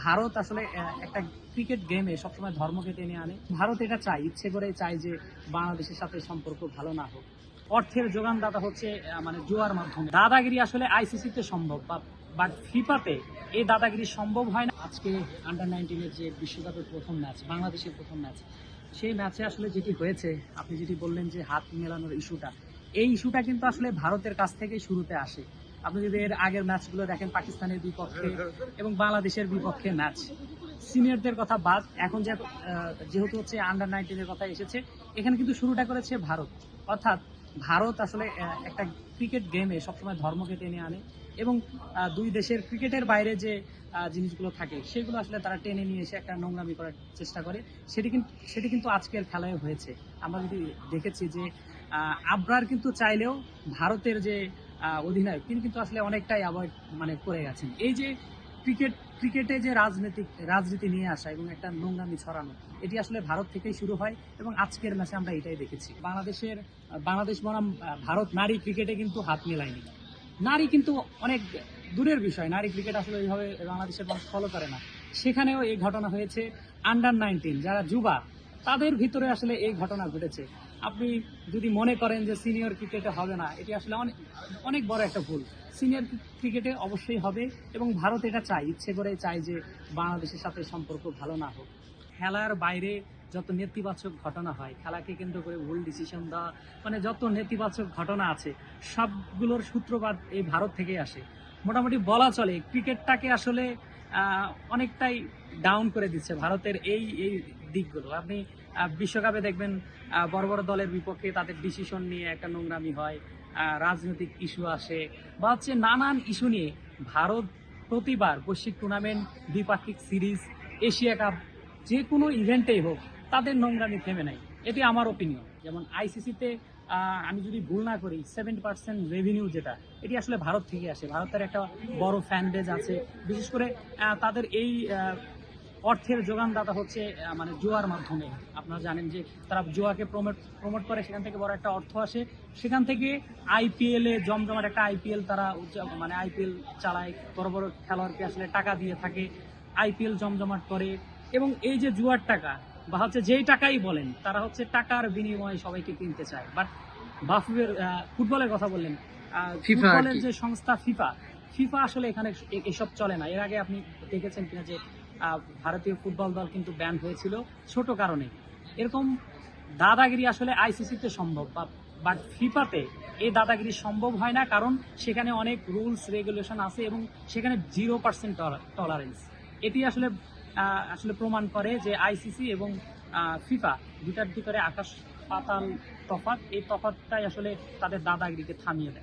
ভারত আসলে একটা ক্রিকেট গেমে সবসময় ধর্মকে টেনে আনে। ভারত এটা চায়, ইচ্ছে করে চায় যে বাংলাদেশের সাথে সম্পর্ক ভালো না হোক। অর্থের যোগানদাতা হচ্ছে মানে জুয়ার মাধ্যমে। দাদাগিরি আসলে আইসিসিতে সম্ভব, বাট ফিফাতে এই দাদাগিরি সম্ভব হয় না। আজকে আন্ডার-19 যে বিশ্বকাপের প্রথম ম্যাচ, বাংলাদেশের প্রথম ম্যাচ, সেই ম্যাচে আসলে যেটি হয়েছে, আপনি যেটি বললেন যে হাত মেলানোর ইস্যুটা, এই ইস্যুটা কিন্তু আসলে ভারতের কাছ থেকেই শুরুতে আসে। আপনি যদি এর আগের ম্যাচগুলো দেখেন, পাকিস্তানের বিপক্ষে এবং বাংলাদেশের বিপক্ষে ম্যাচ, সিনিয়রদের কথা বাদ, এখন যেহেতু হচ্ছে আন্ডার-19 কথা এসেছে, এখানে কিন্তু শুরুটা করেছে ভারত। অর্থাৎ ভারত আসলে একটা ক্রিকেট গেমে সবসময় ধর্মকে টেনে আনে এবং দুই দেশের ক্রিকেটের বাইরে যে জিনিসগুলো থাকে সেগুলো আসলে তারা টেনে নিয়ে এসে একটা নোংরামি করার চেষ্টা করে। সেটি কিন্তু আজকের খেলায় হয়েছে। আমরা যদি দেখেছি যে আবরার কিন্তু চাইলেও ভারতের যে অধিনায়ক, তিনি কিন্তু আসলে অনেকটাই অ্যাভয়েড করে গেছেন। এই যে ক্রিকেটে যে রাজনীতি নিয়ে আসা এবং একটা নোংরামি ছড়ানো, এটি আসলে ভারত থেকেই শুরু হয় এবং আজকের ম্যাচে আমরা এটাই দেখেছি। বাংলাদেশ বনাম ভারত নারী ক্রিকেটে কিন্তু হাত মেলায়নি। নারী কিন্তু অনেক দূরের বিষয়, নারী ক্রিকেট আসলে এইভাবে বাংলাদেশের মানুষ ফলো করে না। সেখানেও এই ঘটনা হয়েছে। আন্ডার-19 যারা যুবা, তাদের ভিতরে আসলে এই ঘটনা ঘটেছে। আপনি যদি মনে করেন যে সিনিয়র ক্রিকেটে হবে না, এটি আসলে অনেক বড় একটা ভুল। সিনিয়র ক্রিকেটে অবশ্যই হবে এবং ভারত এটা চায়, ইচ্ছে করে চায় যে বাংলাদেশের সাথে সম্পর্ক ভালো না হোক। খেলার বাইরে যত নেতিবাচক ঘটনা হয়, খেলাকে কেন্দ্র করে ভুল ডিসিশন দেওয়া, যত নেতিবাচক ঘটনা আছে, সবগুলোর সূত্রপাত এই ভারত থেকেই আসে। মোটামুটি বলা চলে ক্রিকেটটাকে আসলে অনেকটাই ডাউন করে দিচ্ছে ভারতের এই দিকগুলো। আপনি বিশ্বকাপে দেখবেন বড় বড় দলের বিপক্ষে তাদের ডিসিশন নিয়ে একটা নোংরামি হয়, রাজনৈতিক ইস্যু আসে, বা হচ্ছে নানান ইস্যু নিয়ে ভারত প্রতিবার বৈশ্বিক টুর্নামেন্ট, দ্বিপাক্ষিক সিরিজ, এশিয়া কাপ, যে কোনো ইভেন্টেই হোক, তাদের নোংরামি থেমে নাই। এটি আমার ওপিনিয়ন। যেমন আইসিসিতে আমি যদি ভুল না করি, 7% রেভিনিউ যেটা, এটি আসলে ভারত থেকে আসে। ভারতের একটা বড় ফ্যান বেজ আছে। বিশেষ করে তাদের এই অর্থের যোগানদাতা হচ্ছে জুয়ার মাধ্যমে। আপনারা জানেন যে তারা জুয়াকে প্রমোট করে, সেখান থেকে বড় একটা অর্থ আসে। সেখান থেকে আইপিএলে জমজমাট একটা আইপিএল তারা আইপিএল চালায়, বড় বড় খেলোয়াড়কে আসলে টাকা দিয়ে থাকে, আইপিএল জমজমাট করে। এবং এই যে জুয়ার টাকা বা হচ্ছে যেই টাকাই বলেন, তারা হচ্ছে টাকার বিনিময়ে সবাইকে কিনতে চায়। বাট বাফুফের ফুটবলের কথা বললেন, ফুটবলের যে সংস্থা ফিফা আসলে এখানে এসব চলে না। এর আগে আপনি দেখেছেন কিনা যে ভারতীয় ফুটবল দল কিন্তু ব্যান হয়েছিল ছোট কারণে। এরকম দাদাগিরি আসলে আইসিসিতে সম্ভব, বাট ফিফাতে এই দাদাগিরি সম্ভব হয় না, কারণ সেখানে অনেক রুলস রেগুলেশন আছে এবং সেখানে 0% টলারেন্স। এটি আসলে প্রমাণ করে যে আইসিসি এবং ফিফা দুটার ভিতরে আকাশ পাতাল তফাৎ। এই তফাৎটাই আসলে তাদের দাদাগিরিকে থামিয়ে দেয়।